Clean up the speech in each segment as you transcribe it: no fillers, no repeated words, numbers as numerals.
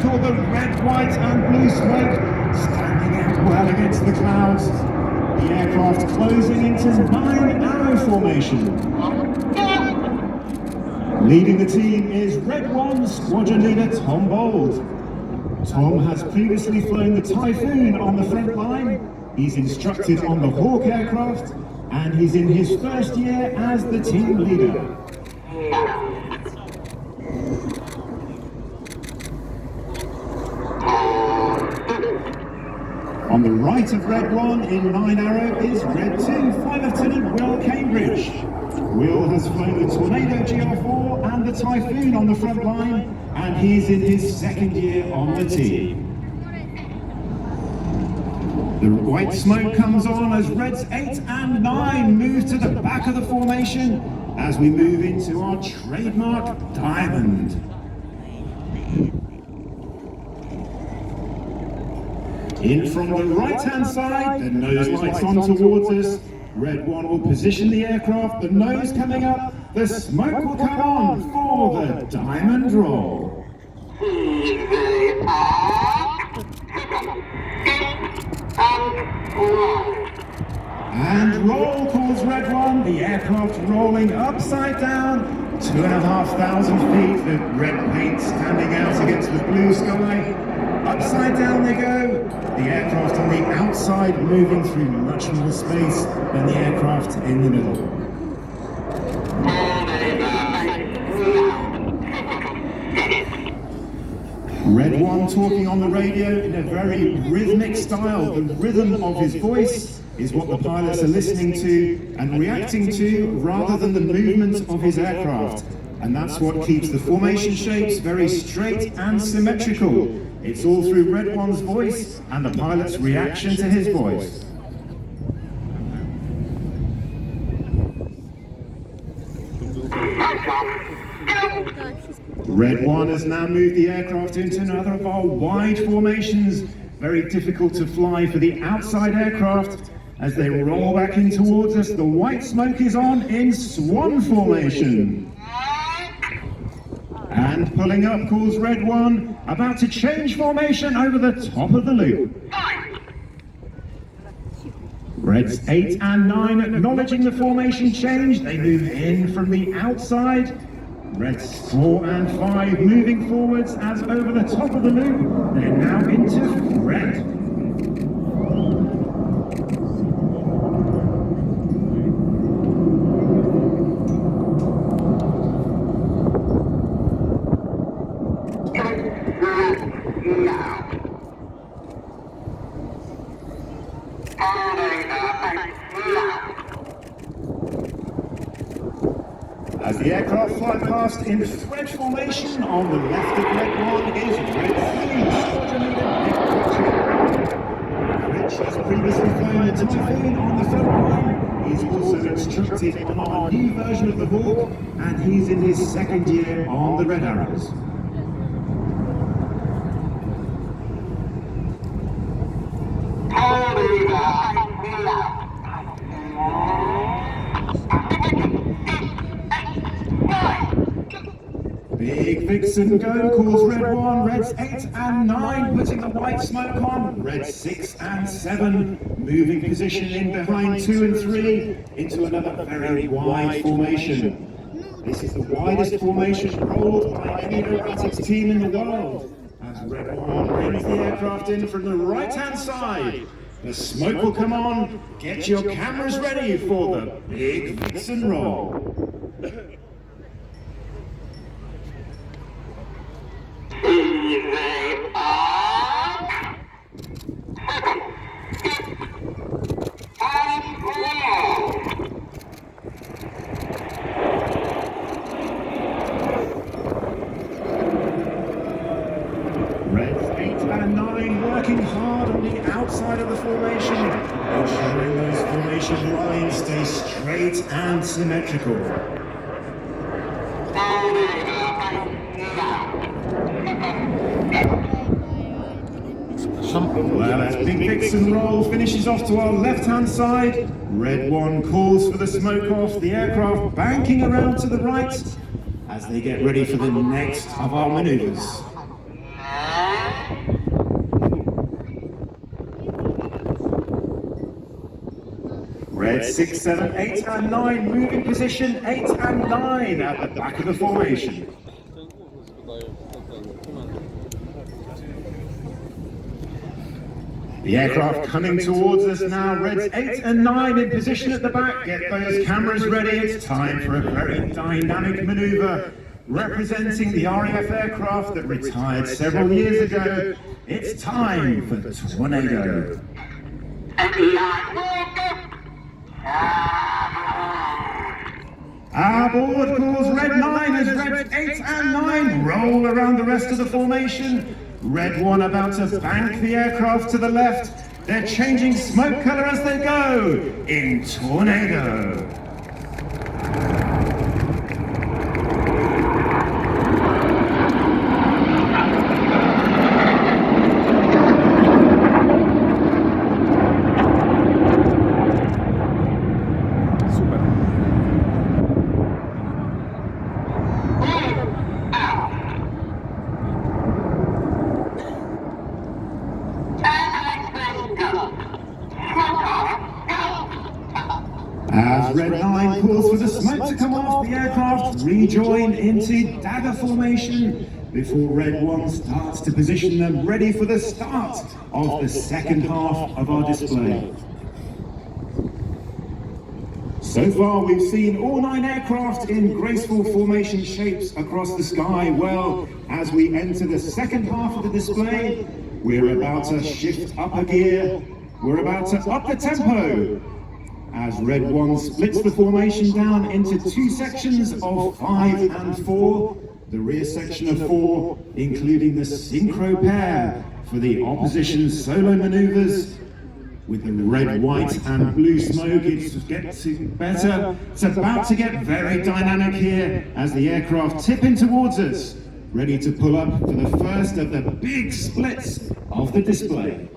all the red, white and blue smoke standing out well against the clouds. The aircraft closing into 9-arrow formation. Leading the team is Red 1 Squadron Leader Tom Bold. Tom has previously flown the Typhoon on the front line. He's instructed on the Hawk aircraft, and he's in his first year as the team leader. On the right of Red 1 in 9-arrow is Red 2 Flight Lieutenant Will Cambridge. Will has flown the Tornado GR4 and the Typhoon on the front line, and he's in his second year on the team. The white smoke comes on as Reds 8 and 9 move to the back of the formation as we move into our trademark diamond. In from the right-hand side, the nose lights on towards us. Red 1 will position the aircraft, the nose coming up, the smoke will come on for the diamond roll. And roll, calls Red 1, the aircraft rolling upside down, 2,500 feet, the red paint standing out against the blue sky. Upside down they go, the aircraft on the outside moving through much more space than the aircraft in the middle. Red 1 talking on the radio in a very rhythmic style. The rhythm of his voice is what the pilots are listening to and reacting to rather than the movement of his aircraft. And that's what keeps the formation shapes very straight and symmetrical. It's all through Red 1's voice and the pilot's reaction to his voice. Red 1 has now moved the aircraft into another of our wide formations. Very difficult to fly for the outside aircraft. As they roll back in towards us, the white smoke is on in swan formation. And pulling up calls Red 1, about to change formation over the top of the loop. Reds 8 and 9 acknowledging the formation change, they move in from the outside. Reds 4 and 5 moving forwards as over the top of the loop, they're now into red. As the aircraft fly past in thread formation, on the left of Red 1 is Red 3 Squadron Leader Rich has previously flown the Typhoon on the front line. He's also instructed on our new version of the Hawk, and he's in his second year on the Red Arrows. Big Vixen go calls Red 1, Reds 8 and 9 putting the white smoke on, Reds 6 and 7 moving position in behind 2 and 3 into another very wide formation. This is the widest formation rolled by any aerobatics team in the world. As Red 1 brings the aircraft in from the right hand side, the smoke will come on, get your cameras ready for the Big Vixen roll. Reds 8 and 9 working hard on the outside of the formation, ensuring those formation lines stay straight and symmetrical. Well, as Big Vixen roll finishes off to our left-hand side, Red 1 calls for the smoke off, the aircraft banking around to the right as they get ready for the next of our maneuvers. Red 6, 7, 8 and 9 moving position 8 and 9 at the back of the formation. The aircraft coming towards us now, Reds 8 and 9 in position at the back. Get those cameras ready, it's time for a very dynamic manoeuvre. Representing the RAF aircraft that retired several years ago, it's time for Tornado. Our board calls Red 9 as Red 8 and 9 roll around the rest of the formation. Red 1 about to bank the aircraft to the left. They're changing smoke colour as they go in Tornado. As Red 9 calls for the smoke to come off, the aircraft rejoin into dagger formation before Red 1 starts to position them ready for the start of the second half of our display. So far we've seen all 9 aircraft in graceful formation shapes across the sky. Well, as we enter the second half of the display, we're about to shift up a gear, we're about to up the tempo. As Red 1 splits the formation down into 2 sections of 5 and 4, the rear section of 4 including the synchro pair for the opposition solo manoeuvres. With the red, white and blue smoke, it's getting better. It's about to get very dynamic here as the aircraft tip in towards us, ready to pull up for the first of the big splits of the display.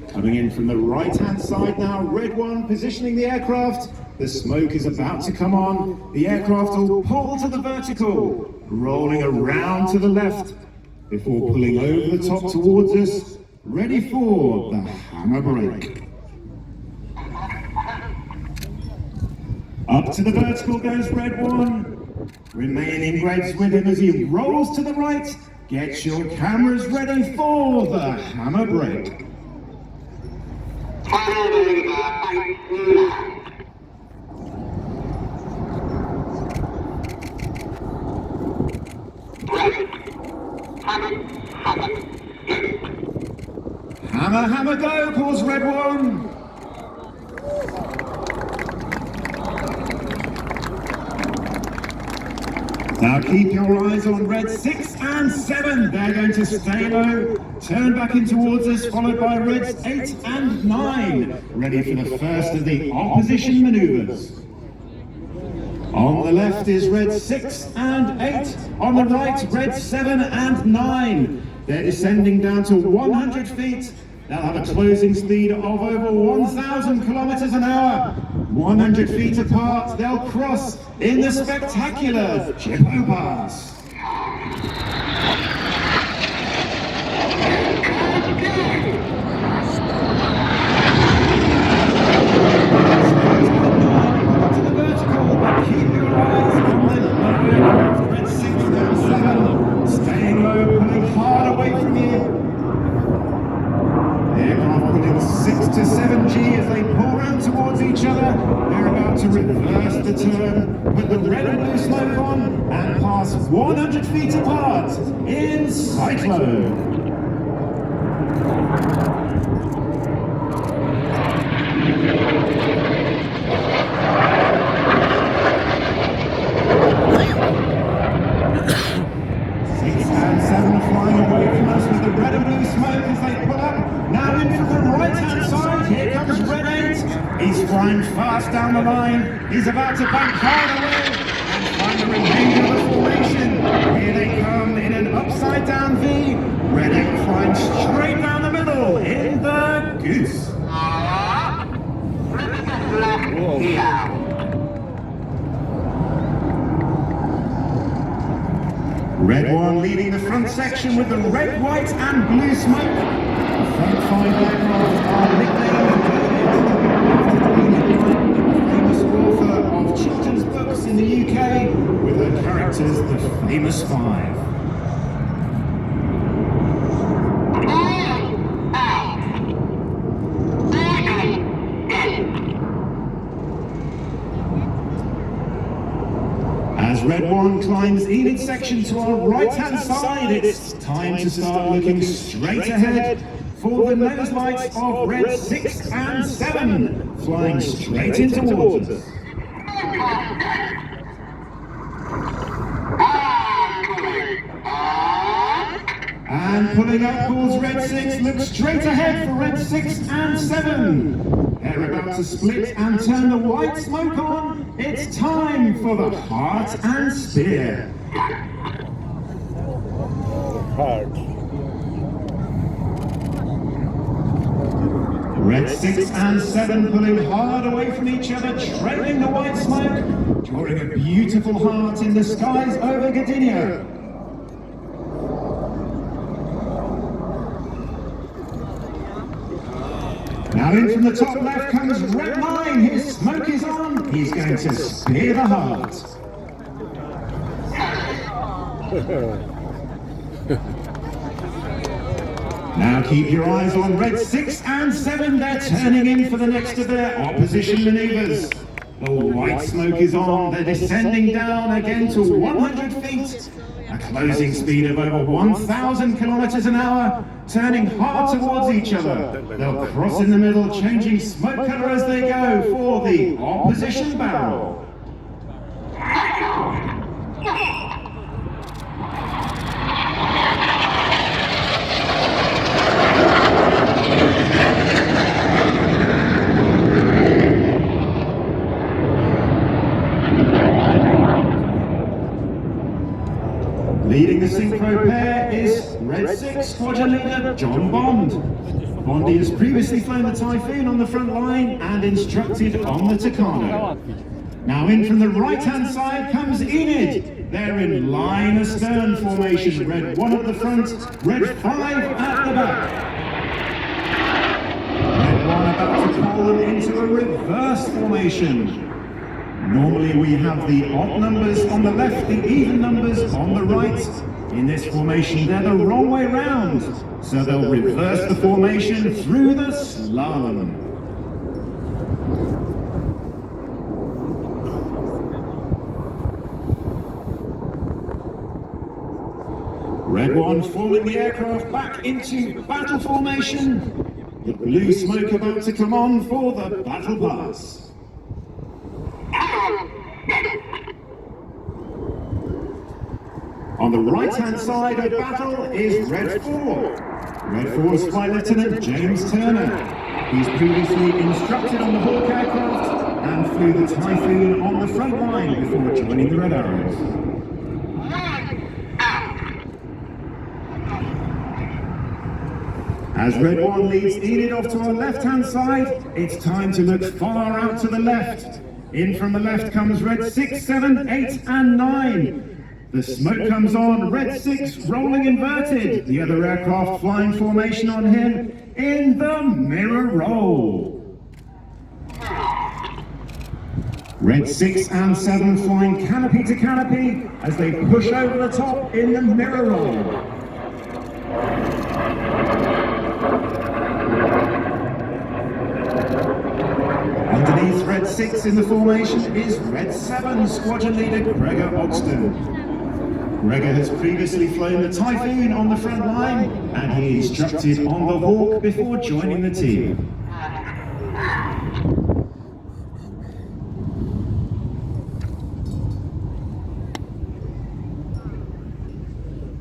Coming in from the right-hand side now, Red 1 positioning the aircraft. The smoke is about to come on. The aircraft will pull to the vertical, rolling around to the left before pulling over the top towards us, ready for the hammer brake. Up to the vertical goes Red 1. Remaining Reds with him as he rolls to the right. Get your cameras ready for the hammer brake. Hammer, hammer, go, calls Red 1. Now keep your eyes on Red 6 and 7. They're going to stay low, turn back in towards us, followed by Reds 8 and 9, ready for the first of the opposition manoeuvres. On the left is Red 6 and 8. On the right, Red 7 and 9. They're descending down to 100 feet. They'll have a closing speed of over 1,000 kilometers an hour. 100 feet apart, they'll cross in the spectacular Jippo Pass. To the vertical, but keep your eyes on the low. Red 6 and 7, staying low, pulling hard away from you. The aircraft putting 6 to 7G as they pull round towards each other. They're about to reverse the turn, put the red and blue smoke on, and pass 100 feet apart in Cyclone. He's flying fast down the line. He's about to bank hard away and find the remainder of the formation. Here they come in an upside down V. Red 8 flying straight down the middle in the Goose. Red 1 leading the front section with the red, white and blue smoke. The front 5 aircraft As Red 1 climbs Enid's section to our right-hand side, it's time to start looking straight ahead for the nose lights of Red 6 and 7, flying straight in towards us. And pulling up towards Red 6, look straight ahead for Red 6 and 7. They're about to split and turn the white smoke on. It's time for the heart and spear. Red 6 and 7 pulling hard away from each other, trailing the white smoke, drawing a beautiful heart in the skies over Gdynia. Now in from the top left comes Red 9, his smoke is on, he's going to spear the heart. Now keep your eyes on Red 6 and 7, they're turning in for the next of their opposition manoeuvres. The white smoke is on, they're descending down again to 100 feet. A closing speed of over 1,000 kilometers an hour, turning hard towards each other. They'll cross in the middle, changing smoke color as they go for the opposition barrel. Leading the synchro pair is Red 6 Squadron Leader John Bond. Bondy has previously flown the Typhoon on the front line and instructed on the Tucano. Now in from the right-hand side comes Enid. They're in line astern formation, Red 1 at the front, Red 5 at the back. Red 1 about to call them into a reverse formation. Normally we have the odd numbers on the left, the even numbers on the right. In this formation they're the wrong way round, so they'll reverse the formation through the slalom. Red 1 falling the aircraft back into battle formation. The blue smoke about to come on for the battle pass. On the right-hand side of battle is Red 4. Red 4's Flight Lieutenant James Turner. He's previously instructed on the Hawk aircraft and flew the Typhoon on the front line before joining the Red Arrows. As Red 1 leads Enid off to our left-hand side, it's time to look far out to the left. In from the left comes Red 6, 7, 8 and 9. The smoke comes on, Red 6 rolling inverted. The other aircraft flying formation on him in the mirror roll. Red 6 and 7 flying canopy to canopy as they push over the top in the mirror roll. Underneath Red 6 in the formation is Red 7 Squadron Leader Gregor Ogston. Gregor has previously flown the Typhoon on the front line and he instructed on the Hawk before joining the team.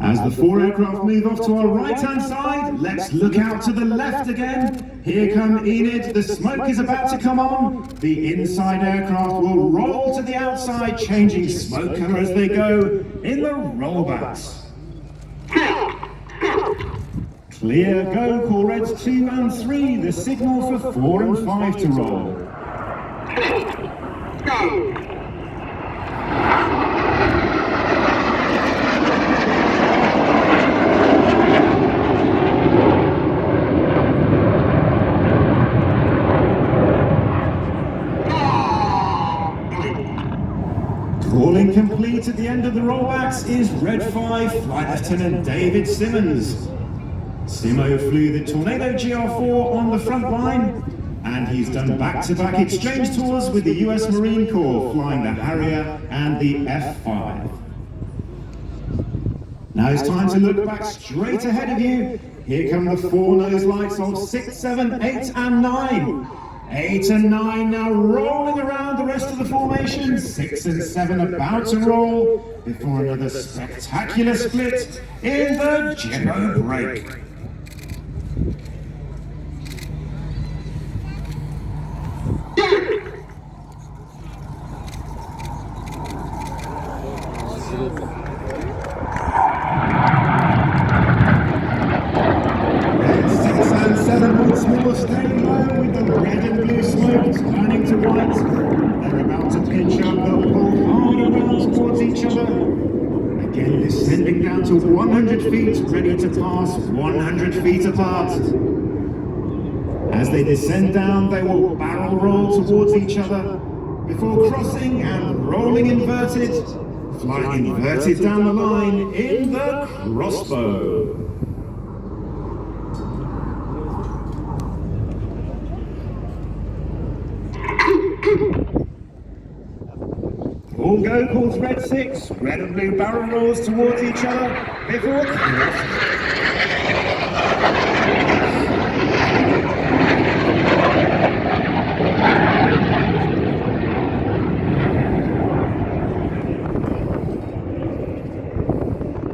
As the 4 aircraft move off to our right-hand side, let's look out to the left again. Here come Enid, the smoke is about to come on. The inside aircraft will roll to the outside, changing smoke color as they go in the rollbacks. Clear, go, call Reds 2 and 3, the signal for 4 and 5 to roll. Go! Calling complete at the end of the rollbacks is Red 5 Flight Lieutenant David Simmons. Simo flew the Tornado GR4 on the front line and he's done back-to-back exchange tours with the US Marine Corps, flying the Harrier and the F-5. Now it's time to look back straight ahead of you. Here come the four nose lights of 6, 7, 8 and 9. 8 and 9 now rolling around the rest of the formation. 6 and 7 about to roll before another spectacular split in the jibbo break. Once more staying low with the red and blue smoke turning to white. They're about to pinch up, they'll pull hard around towards each other. Again descending down to 100 feet, ready to pass 100 feet apart. As they descend down, they will barrel roll towards each other before crossing and rolling inverted, flying inverted down the line in the crossbow. All go calls red 6, red and blue barrel rolls towards each other before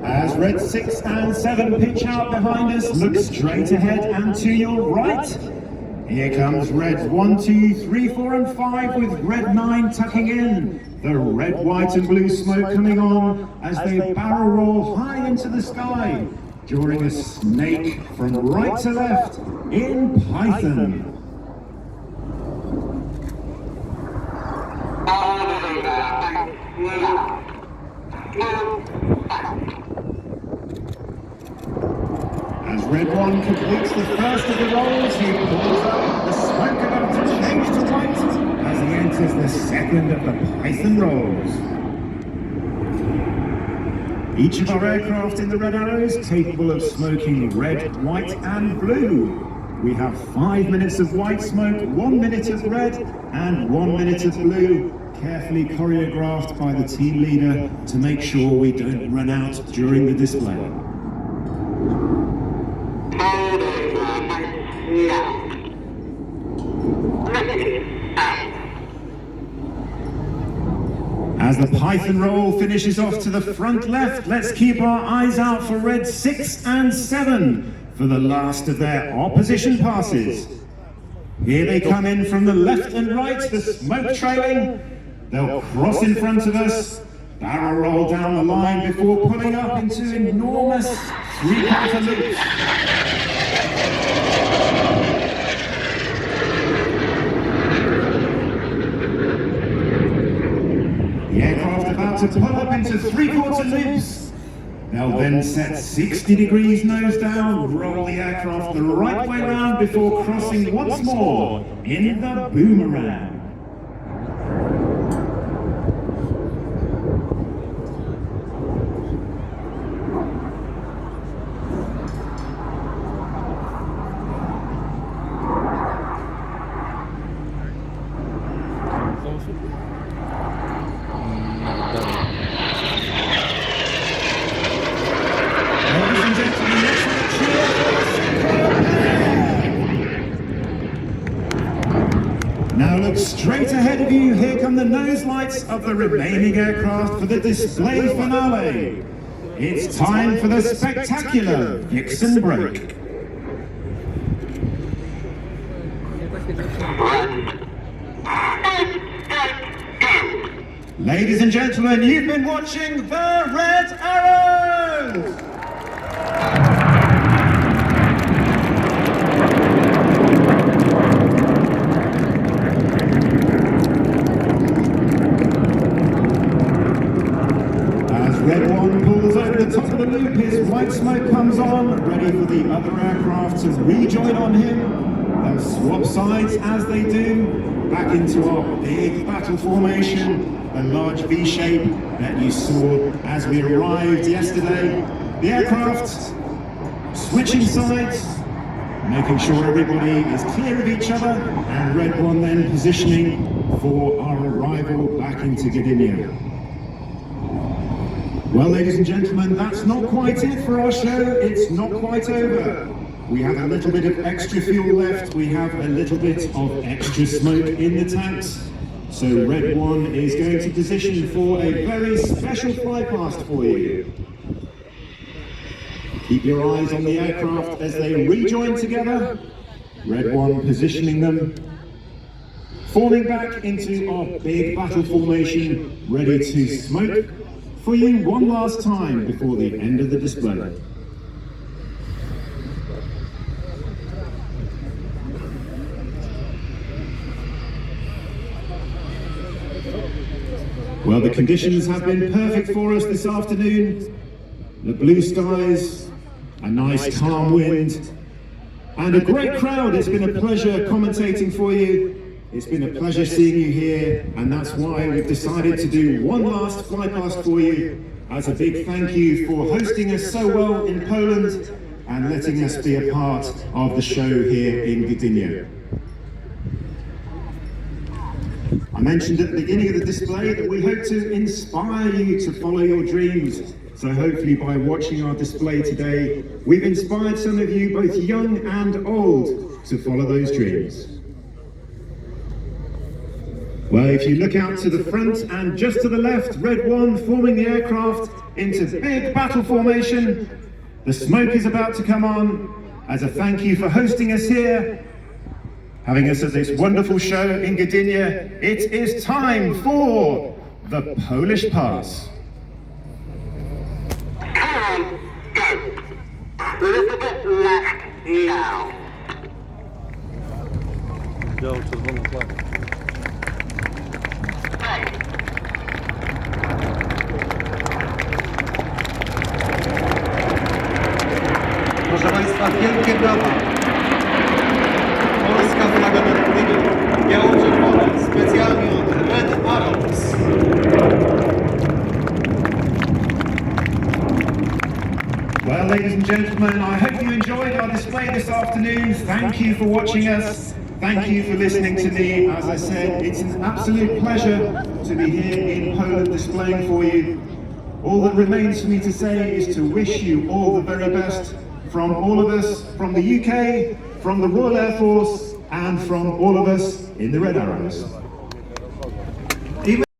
as red 6 and 7 pitch out behind us, look straight ahead and to your right. Here comes red 1, 2, 3, 4 and 5 with red 9 tucking in. The red, white and blue smoke coming on as they barrel roll high into the sky, drawing a snake from right to left in Python. As red 1 completes the first of the rolls, he pulls up, the smoke about to change to white as he enters the second of the Python rolls. Each of our aircraft in the Red Arrows capable of smoking red, white and blue. We have 5 minutes of white smoke, 1 minute of red and 1 minute of blue, carefully choreographed by the team leader to make sure we don't run out during the display. As the Python roll finishes off to the front left, let's keep our eyes out for red 6 and 7 for the last of their opposition passes. Here they come in from the left and right, the smoke trailing. They'll cross in front of us, barrel roll down the line before pulling up into enormous three-quarter loops. The aircraft about to pull up into three-quarter loops. They'll then set 60 degrees nose down, roll the aircraft the right way round before crossing once more in the boomerang. Now look straight ahead of you, here come the nose lights of the remaining aircraft for the display finale. It's time for the spectacular Vixen break. Ladies and gentlemen, you've been watching the Red Arrows! Red 1 pulls over the top of the loop, his white smoke comes on, ready for the other aircraft to rejoin on him. They'll swap sides as they do, back into our big battle formation, the large V shape that you saw as we arrived yesterday. The aircraft switching sides, making sure everybody is clear of each other, and Red 1 then positioning for our arrival back into Gdynia. Well, ladies and gentlemen, that's not quite it for our show. It's not quite over. We have a little bit of extra fuel left. We have a little bit of extra smoke in the tanks. So Red 1 is going to position for a very special flypast for you. Keep your eyes on the aircraft as they rejoin together. Red 1 positioning them, forming back into our big battle formation, ready to smoke for you one last time before the end of the display. Well, the conditions have been perfect for us this afternoon. The blue skies, a nice calm wind, and a great crowd. It's been a pleasure commentating for you. It's been a pleasure seeing you here, and that's why we've decided to do one last flypast for you as a big thank you for hosting us so well in Poland and letting us be a part of the show here in Gdynia. I mentioned at the beginning of the display that we hope to inspire you to follow your dreams. So hopefully by watching our display today, we've inspired some of you, both young and old, to follow those dreams. Well, if you look out to the front and just to the left, Red 1 forming the aircraft into big battle formation. The smoke is about to come on as a thank you for hosting us here, having us at this wonderful show in Gdynia. It is time for the Polish Pass. Time, go. Little bit left now. Działo czerwoną flagę. Proszę Państwa, wielkie brawa! Polska flaga na Gdyni, biało-czerwona, specjalnie od RAF. Well, ladies and gentlemen, I hope you enjoyed our display this afternoon. Thank you for watching us. Thank you for listening to me. As I said, it's an absolute pleasure to be here in Poland displaying for you. All that remains for me to say is to wish you all the very best from all of us, from the UK, from the Royal Air Force, and from all of us in the Red Arrows.